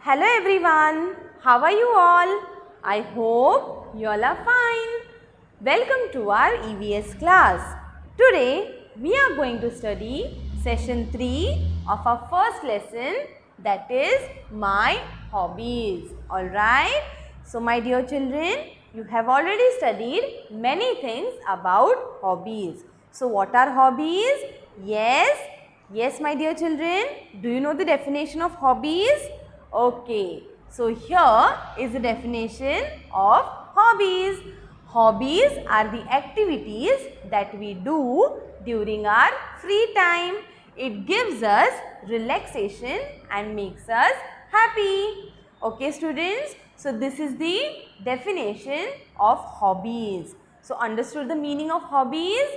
Hello everyone, how are you all? I hope you all are fine. Welcome to our EVS class. Today we are going to study session 3 of our first lesson, that is my hobbies. Alright, so my dear children, you have already studied many things about hobbies. So what are hobbies? Yes my dear children, do you know the definition of hobbies? Okay, so here is the definition of hobbies. Hobbies are the activities that we do during our free time. It gives us relaxation and makes us happy. Okay students, so this is the definition of hobbies. So understood the meaning of hobbies?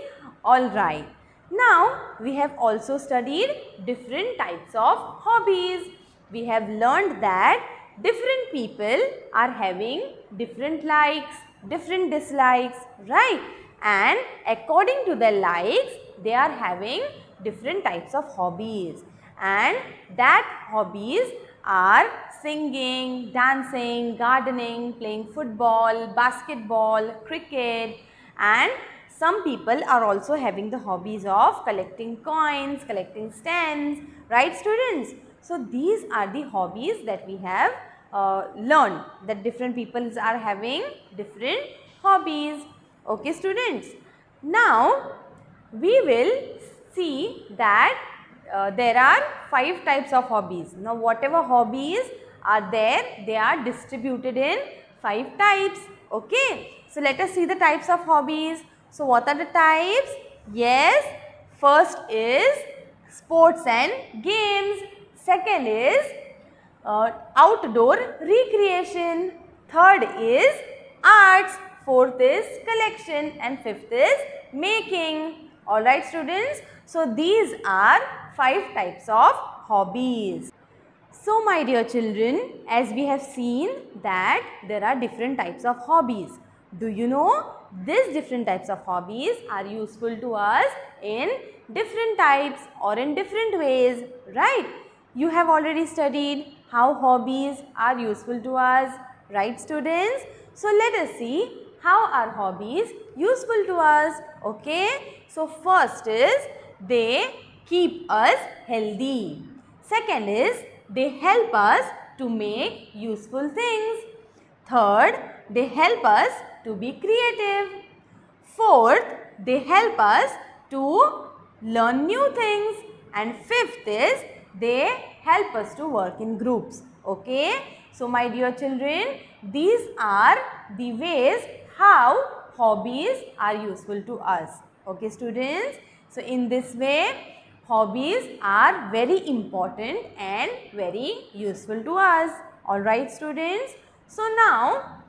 Alright. Now we have also studied different types of hobbies. We have learned that different people are having different likes, different dislikes, right? And according to their likes, they are having different types of hobbies. And that hobbies are singing, dancing, gardening, playing football, basketball, cricket, and some people are also having the hobbies of collecting coins, collecting stamps, right students? So these are the hobbies that we have learned, that different people are having different hobbies. Okay students, now we will see that there are 5 types of hobbies. Now whatever hobbies are there, they are distributed in 5 types. Okay, so let us see the types of hobbies. So what are the types? Yes, first is sports and games. Second is outdoor recreation. Third is arts. Fourth is collection, and fifth is making. Alright students, so these are 5 types of hobbies. So my dear children, as we have seen that there are different types of hobbies. Do you know these different types of hobbies are useful to us in different types or in different ways, right? You have already studied how hobbies are useful to us, right students? So let us see how are hobbies useful to us. Okay, so first is they keep us healthy. Second is they help us to make useful things. Third, they help us to be creative. Fourth, they help us to learn new things. And fifth is they help us to work in groups. Okay, so my dear children, these are the ways how hobbies are useful to us. Okay students, so in this way hobbies are very important and very useful to us. Alright students, so now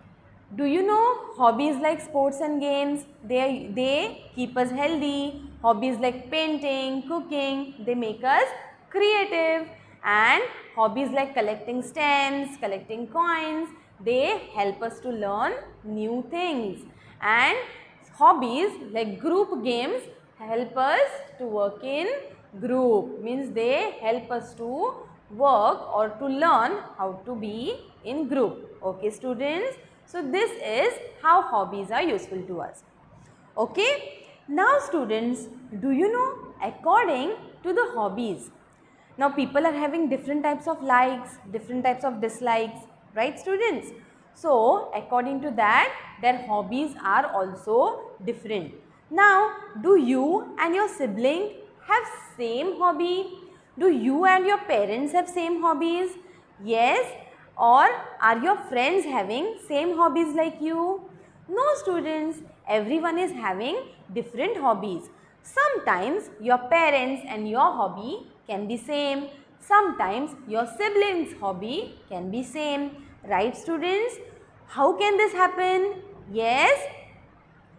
do you know hobbies like sports and games, they keep us healthy. Hobbies like painting, cooking, they make us creative. And hobbies like collecting stamps, collecting coins, they help us to learn new things. And hobbies like group games help us to work in group, means they help us to work or to learn how to be in group. Okay students, so this is how hobbies are useful to us. Okay, now students, do you know according to the hobbies, now people are having different types of likes, different types of dislikes, right students? So according to that, their hobbies are also different. Now do you and your sibling have same hobby? Do you and your parents have same hobbies? Yes, or are your friends having same hobbies like you? No students, everyone is having different hobbies. Sometimes your parents and your hobby can be same. Sometimes your siblings' hobby can be same. Right students? How can this happen? Yes,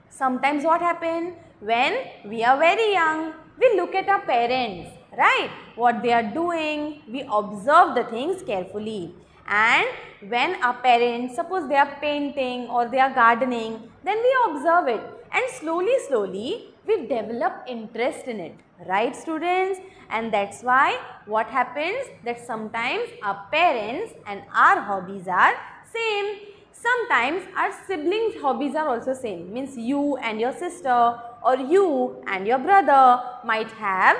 sometimes what happens? When we are very young, we look at our parents, right? What they are doing, we observe the things carefully. And when our parents, suppose they are painting or they are gardening, then we observe it. And slowly we develop interest in it, right students? And that's why what happens that sometimes our parents and our hobbies are same. Sometimes our siblings' hobbies are also same, means you and your sister or you and your brother might have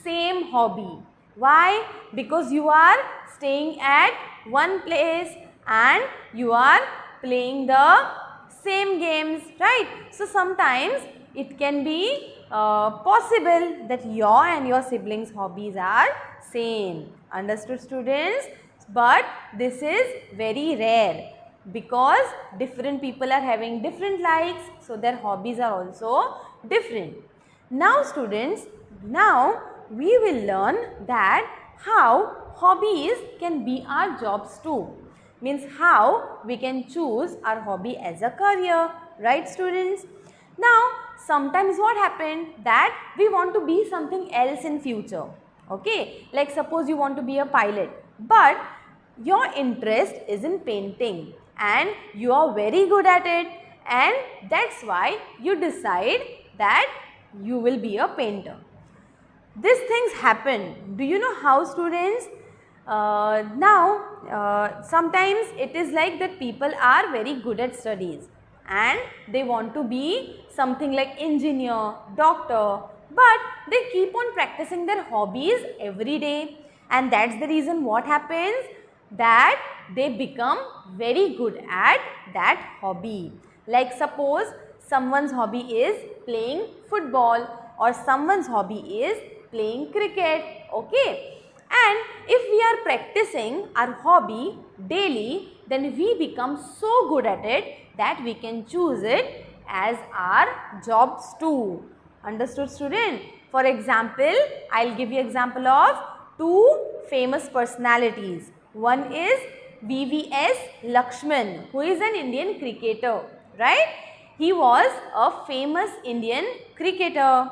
same hobby. Why? Because you are staying at one place and you are playing the same games, right? So sometimes it can be possible that your and your siblings' hobbies are same. Understood students? But this is very rare because different people are having different likes, so their hobbies are also different. Now students, now we will learn that how hobbies can be our jobs too. Means how we can choose our hobby as a career, right students? Now sometimes what happened that we want to be something else in future, okay? Like suppose you want to be a pilot, but your interest is in painting and you are very good at it, and that's why you decide that you will be a painter. These things happen. Do you know how students? Sometimes it is like that people are very good at studies and they want to be something like engineer, doctor, but they keep on practicing their hobbies every day, and that's the reason what happens that they become very good at that hobby. Like suppose someone's hobby is playing football or someone's hobby is playing cricket, okay? And if we are practicing our hobby daily, then we become so good at it that we can choose it as our jobs too. Understood student? For example, I'll give you example of two famous personalities. One is VVS Lakshman, who is an Indian cricketer, right? He was a famous Indian cricketer,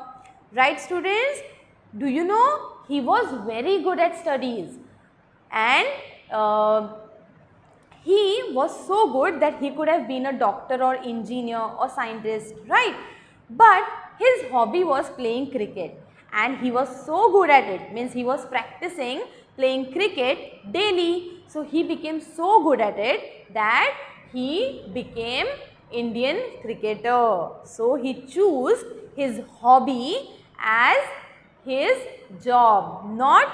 right students? Do you know he was very good at studies, and he was so good that he could have been a doctor or engineer or scientist, right? But his hobby was playing cricket and he was so good at it, means he was practicing playing cricket daily. So he became so good at it that he became Indian cricketer. So he chose his hobby as his job, not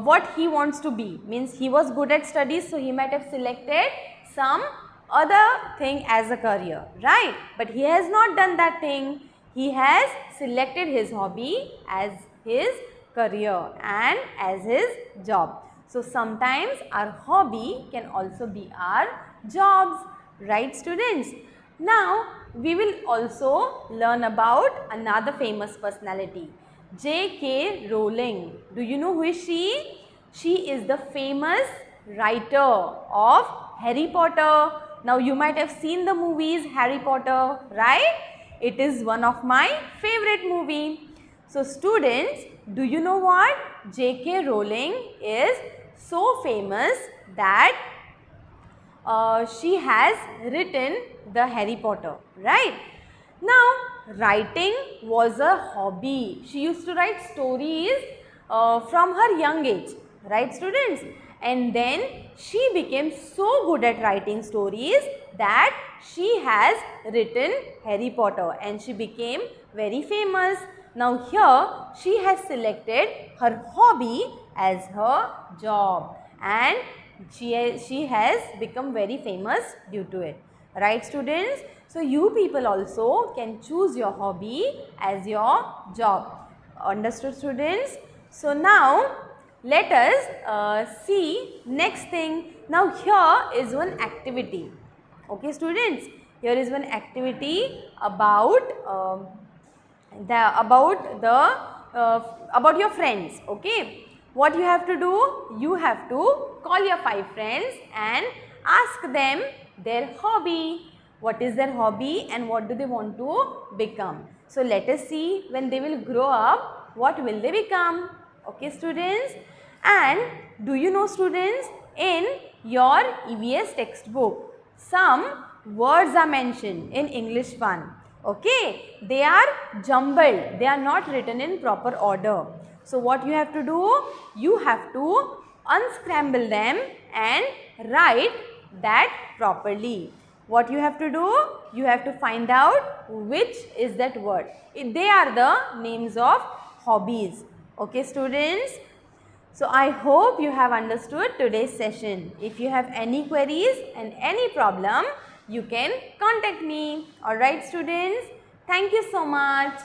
what he wants to be. Means he was good at studies, so he might have selected some other thing as a career, right? But he has not done that thing. He has selected his hobby as his career and as his job. So sometimes our hobby can also be our jobs, right students? Now we will also learn about another famous personality, J.K. Rowling. Do you know who is she? She is the famous writer of Harry Potter. Now you might have seen the movies Harry Potter, right? It is one of my favorite movie. So students, do you know what? J.K. Rowling is so famous that she has written the Harry Potter, right? Now writing was a hobby. She used to write stories from her young age, right students? And then she became so good at writing stories that she has written Harry Potter and she became very famous. Now here she has selected her hobby as her job and she has become very famous due to it, right students? So you people also can choose your hobby as your job. Understood students? So now let us see next thing. Now here is one activity. Okay students, here is one activity about your friends. Okay, what you have to do? You have to call your 5 friends and ask them their hobby. What is their hobby and what do they want to become? So let us see when they will grow up, what will they become? Okay students, and do you know students, in your EVS textbook some words are mentioned in English 1. Okay, they are jumbled, they are not written in proper order. So what you have to do? You have to unscramble them and write that properly. What you have to do? You have to find out which is that word. They are the names of hobbies. Okay, students? So I hope you have understood today's session. If you have any queries and any problem, you can contact me. Alright, students? Thank you so much.